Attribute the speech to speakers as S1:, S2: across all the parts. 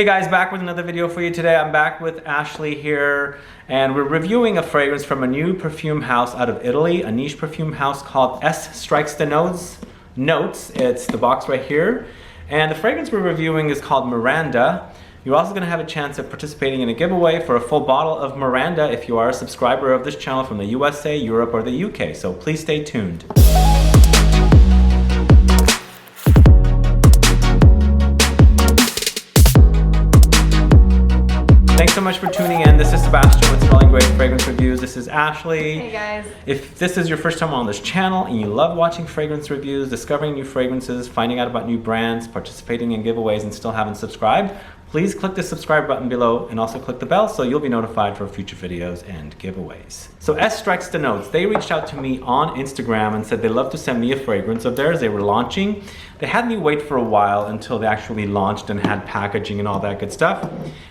S1: Hey guys, back with another video for you today. I'm back with Ashley here, and we're reviewing a fragrance from a new perfume house out of Italy, a niche perfume house called Esse Strikes the Notes. It's the box right here. And the fragrance we're reviewing is called Miranda. You're also going to have a chance of participating in a giveaway for a full bottle of Miranda if you are a subscriber of this channel from the USA, Europe, or the UK. So please stay tuned. Thanks so much for tuning in. This is Sebastian with Smelling Great Fragrance Reviews. This is Ashley.
S2: Hey guys.
S1: If this is your first time on this channel and you love watching fragrance reviews, discovering new fragrances, finding out about new brands, participating in giveaways, and still haven't subscribed, please click the subscribe button below and also click the bell so you'll be notified for future videos and giveaways. So Esse Strikes the Notes. They reached out to me on Instagram and said they'd love to send me a fragrance of theirs. They were launching. They had me wait for a while until they actually launched and had packaging and all that good stuff.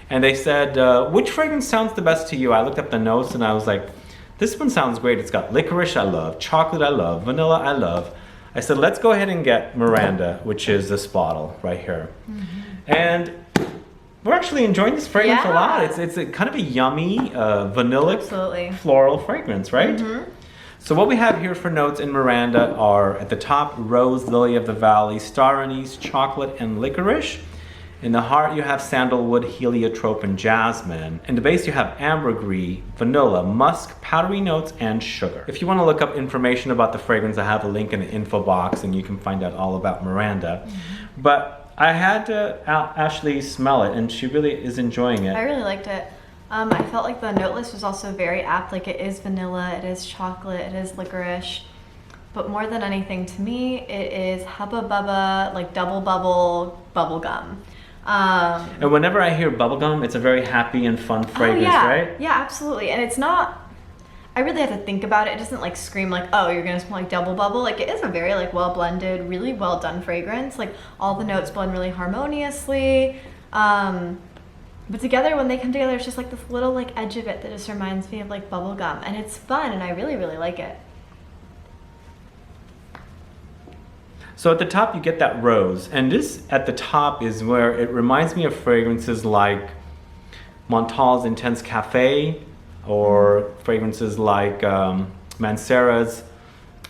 S1: And they said, which fragrance sounds the best to you? I looked up the notes and I was like, this one sounds great. It's got licorice, I love, chocolate, I love, vanilla, I love. I said, let's go ahead and get Miranda, which is this bottle right here. And we're actually enjoying this fragrance a lot. It's a kind of a yummy, vanilla, floral fragrance, right? So what we have here for notes in Miranda are at the top, rose, lily of the valley, star anise, chocolate, and licorice. In the heart, you have sandalwood, heliotrope, and jasmine. In the base, you have ambergris, vanilla, musk, powdery notes, and sugar. If you want to look up information about the fragrance, I have a link in the info box, and you can find out all about Miranda. But I had Ashley smell it, and she really is enjoying it.
S2: I really liked it. I felt like the note list was also very apt. Like, it is vanilla, it is chocolate, it is licorice. But more than anything, to me, it is Hubba Bubba, like double bubble gum.
S1: And whenever I hear bubblegum, it's a very happy and fun fragrance, right?
S2: Yeah, absolutely. And it's not, I really have to think about it. It doesn't like scream like, oh, you're gonna smell like double bubble. Like, it is a very like well blended, really well done fragrance. Like, all the notes blend really harmoniously. But together, when they come together, it's just like this little like edge of it that just reminds me of like bubble gum. And it's fun, and I really, really like it.
S1: So at the top you get that rose, and this at the top is where it reminds me of fragrances like Montal's Intense Cafe, or fragrances like Mancera's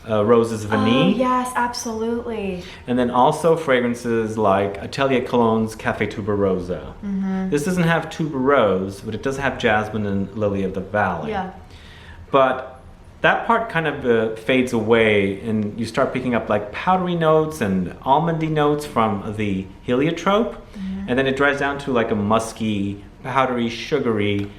S1: Roses Vanille.
S2: Oh yes, absolutely.
S1: And then also fragrances like Atelier Cologne's Cafe Tuberosa. This doesn't have tuberose, but it does have jasmine and lily of the valley.
S2: Yeah.
S1: But that part kind of fades away, and you start picking up like powdery notes and almondy notes from the heliotrope, and then it dries down to like a musky, powdery, sugary,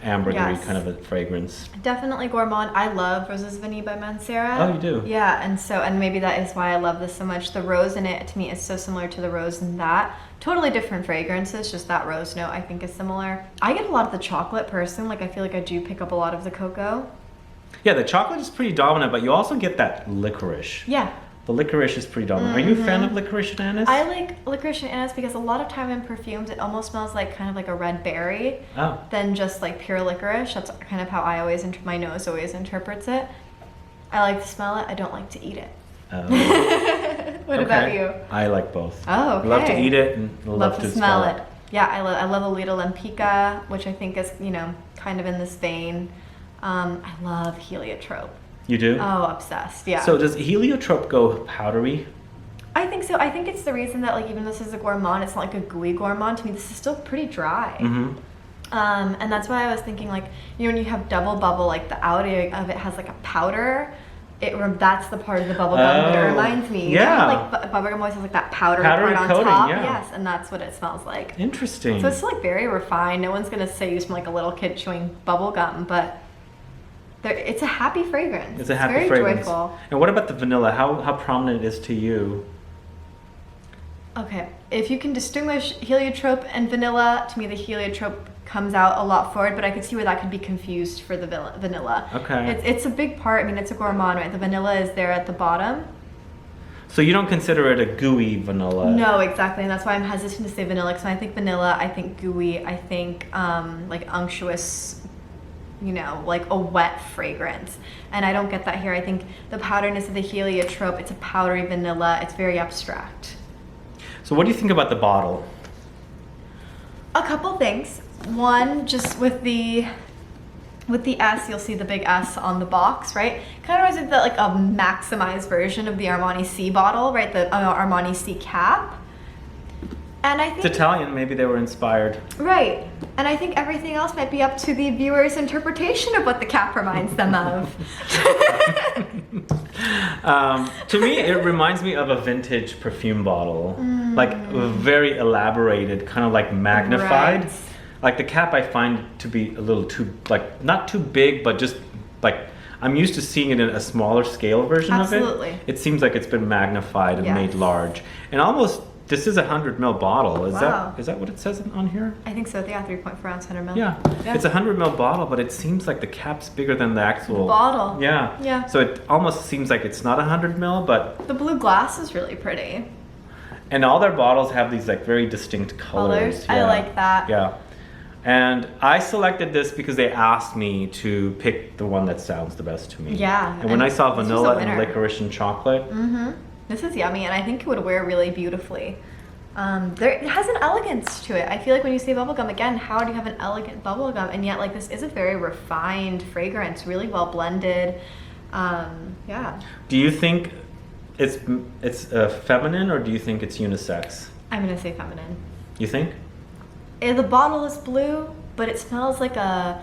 S1: ambergris kind of a fragrance.
S2: Definitely gourmand. I love Roses Vanille by Mancera.
S1: Oh, you do?
S2: Yeah, and maybe that is why I love this so much. The rose in it, to me, is so similar to the rose in that. Totally different fragrances, just that rose note I think is similar. I get a lot of the chocolate person. Like, I feel like I do pick up a lot of the cocoa.
S1: Yeah, the chocolate is pretty dominant, but you also get that licorice.
S2: Yeah.
S1: The licorice is pretty dominant. Are you a fan of licorice and anise?
S2: I like licorice and anise because a lot of time in perfumes, it almost smells like kind of like a red berry than just like pure licorice. That's kind of how I always, my nose always interprets it. I like to smell it. I don't like to eat it. What about you?
S1: I like both.
S2: Oh, okay.
S1: I love to eat it and love to smell it.
S2: Yeah, I love Olita Lempica, which I think is, you know, kind of in this vein. I love heliotrope.
S1: You do?
S2: Oh, obsessed, yeah.
S1: So does heliotrope go powdery?
S2: I think so. I think it's the reason that, like, even though this is a gourmand, it's not like a gooey gourmand. To me, this is still pretty dry. And that's why I was thinking, like, you know, when you have double bubble, like the outer of it has like a powder. That's the part of the bubble gum that it reminds me.
S1: Yeah.
S2: You know, like bubble gum always has like that powdery part on
S1: coating,
S2: top.
S1: yeah.
S2: Yes, and that's what it smells like.
S1: Interesting.
S2: So it's still like very refined. No one's gonna say you smell like a little kid chewing bubble gum, but it's a happy fragrance.
S1: It's a happy fragrance.
S2: Very joyful.
S1: And what about the vanilla? How prominent it is to you?
S2: Okay, if you can distinguish heliotrope and vanilla, to me the heliotrope comes out a lot forward, but I could see where that could be confused for the vanilla. Okay. It's a big part. I mean, it's a gourmand, right? The vanilla is there at the bottom.
S1: So you don't consider it a gooey vanilla?
S2: No, exactly, and that's why I'm hesitant to say vanilla, because when I think vanilla, I think gooey, I think like unctuous, you know, like a wet fragrance. And I don't get that here. I think the powderiness of the heliotrope, it's a powdery vanilla. It's very abstract.
S1: So what do you think about the bottle?
S2: A couple things. One, just with the S, you'll see the big S on the box, right? Kind of reminds me of like a maximized version of the Armani C bottle, right? The Armani C cap. And I think
S1: It's Italian, maybe they were inspired.
S2: right. And I think everything else might be up to the viewer's interpretation of what the cap reminds them of.
S1: To me, it reminds me of a vintage perfume bottle. Like very elaborated, kind of like magnified.
S2: Right.
S1: Like the cap I find to be a little too, like not too big, but just like I'm used to seeing it in a smaller scale version
S2: Absolutely.
S1: of it. It seems like it's been magnified and
S2: Yes.
S1: made large. And almost, this is a 100 ml bottle.
S2: Wow.
S1: Is that what it says on here?
S2: I think so. Yeah, 3.4 ounce 100 ml.
S1: Yeah. It's a 100 ml bottle, but it seems like the cap's bigger than the actual
S2: Bottle.
S1: Yeah.
S2: Yeah.
S1: So it almost seems like it's not 100 ml, but
S2: The blue glass is really pretty.
S1: and all their bottles have these like very distinct colors.
S2: I like that.
S1: Yeah. And I selected this because they asked me to pick the one that sounds the best to me.
S2: Yeah,
S1: And when I saw
S2: this was a
S1: vanilla and
S2: winner.
S1: licorice and chocolate,
S2: This is yummy, and I think it would wear really beautifully. It has an elegance to it. I feel like when you say bubblegum, again, how do you have an elegant bubblegum? And yet, like, this is a very refined fragrance, really well blended. Yeah.
S1: do you think it's feminine or do you think it's unisex?
S2: I'm going to say feminine.
S1: You think?
S2: The bottle is blue, but it smells like a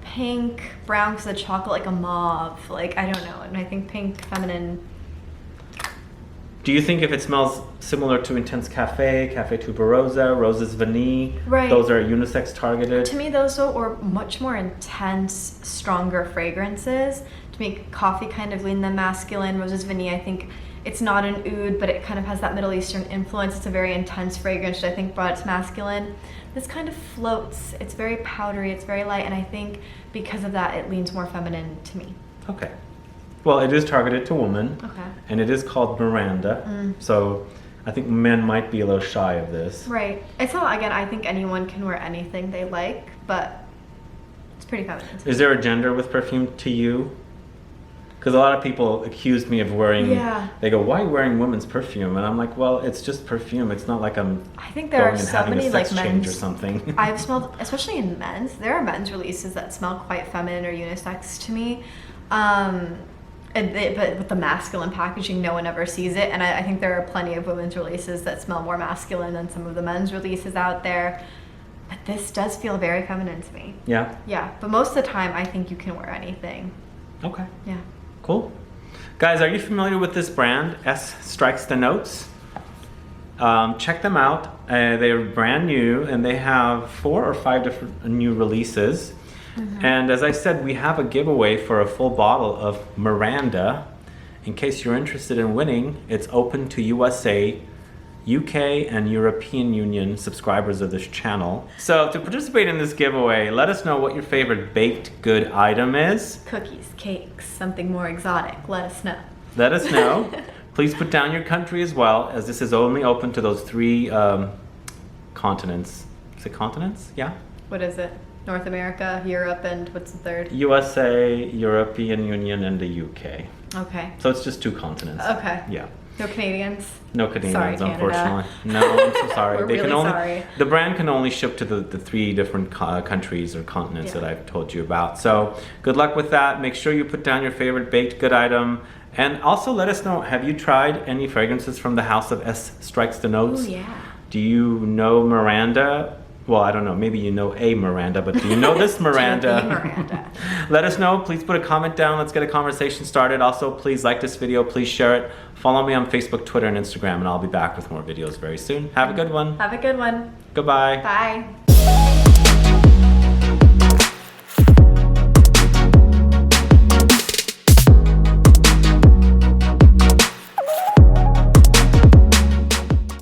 S2: pink, brown, because the chocolate, like a mauve. Like, I don't know. And I think pink, feminine.
S1: Do you think if it smells similar to Intense Cafe, Cafe Tuberosa, Roses Vanille,
S2: Right.
S1: those are unisex targeted?
S2: To me, those are much more intense, stronger fragrances. To me, coffee kind of lean them masculine. Roses Vanille, I think it's not an oud, but it kind of has that Middle Eastern influence. It's a very intense fragrance, which I think brought it to masculine. This kind of floats. It's very powdery. It's very light, and I think because of that, it leans more feminine to me.
S1: Okay. Well, it is targeted to women.
S2: Okay.
S1: And it is called Miranda. So I think men might be a little shy of this.
S2: Right. It's not, again, I think anyone can wear anything they like, but it's pretty feminine.
S1: Is there a gender with perfume to you? Because a lot of people accused me of wearing,
S2: Yeah.
S1: they go, why are you wearing women's perfume? And I'm like, well, it's just perfume. It's not like I'm
S2: I think there
S1: going
S2: are
S1: and
S2: so
S1: having
S2: many
S1: a sex
S2: like
S1: change or
S2: men's.
S1: something.
S2: I've smelled, especially in men's, there are men's releases that smell quite feminine or unisex to me. But with the masculine packaging, no one ever sees it. And I think there are plenty of women's releases that smell more masculine than some of the men's releases out there. But this does feel very feminine to me.
S1: Yeah?
S2: Yeah, but most of the time, I think you can wear anything.
S1: Okay.
S2: Yeah.
S1: Cool. Guys, are you familiar with this brand, S Strikes the Notes? Check them out. They're brand new and they have 4 or 5 different new releases. And as I said, we have a giveaway for a full bottle of Miranda. In case you're interested in winning, it's open to USA, UK, and European Union subscribers of this channel. So to participate in this giveaway, let us know what your favorite baked good item is.
S2: Cookies, cakes, something more exotic. Let us know.
S1: Let us know. Please put down your country as well, as this is only open to those 3 continents. Is it continents? Yeah?
S2: What is it? North America, Europe, and what's the third?
S1: USA, European Union, and the UK.
S2: Okay.
S1: So it's just 2 continents.
S2: Okay.
S1: Yeah.
S2: No Canadians?
S1: No Canadians,
S2: Sorry, Canada.
S1: unfortunately. No, I'm so sorry.
S2: We're really sorry.
S1: The brand can only ship to the 3 different countries or continents
S2: Yeah.
S1: that I've told you about. So good luck with that. Make sure you put down your favorite baked good item. And also let us know, have you tried any fragrances from the house of S Strikes the Notes?
S2: Oh, yeah.
S1: Do you know Miranda? Well, I don't know. Maybe you know a Miranda, but do you know this Miranda?
S2: The Miranda.
S1: Let us know. Please put a comment down. Let's get a conversation started. Also, please like this video. Please share it. Follow me on Facebook, Twitter, and Instagram, and I'll be back with more videos very soon. Have a good one.
S2: Have a good one.
S1: Goodbye.
S2: Bye.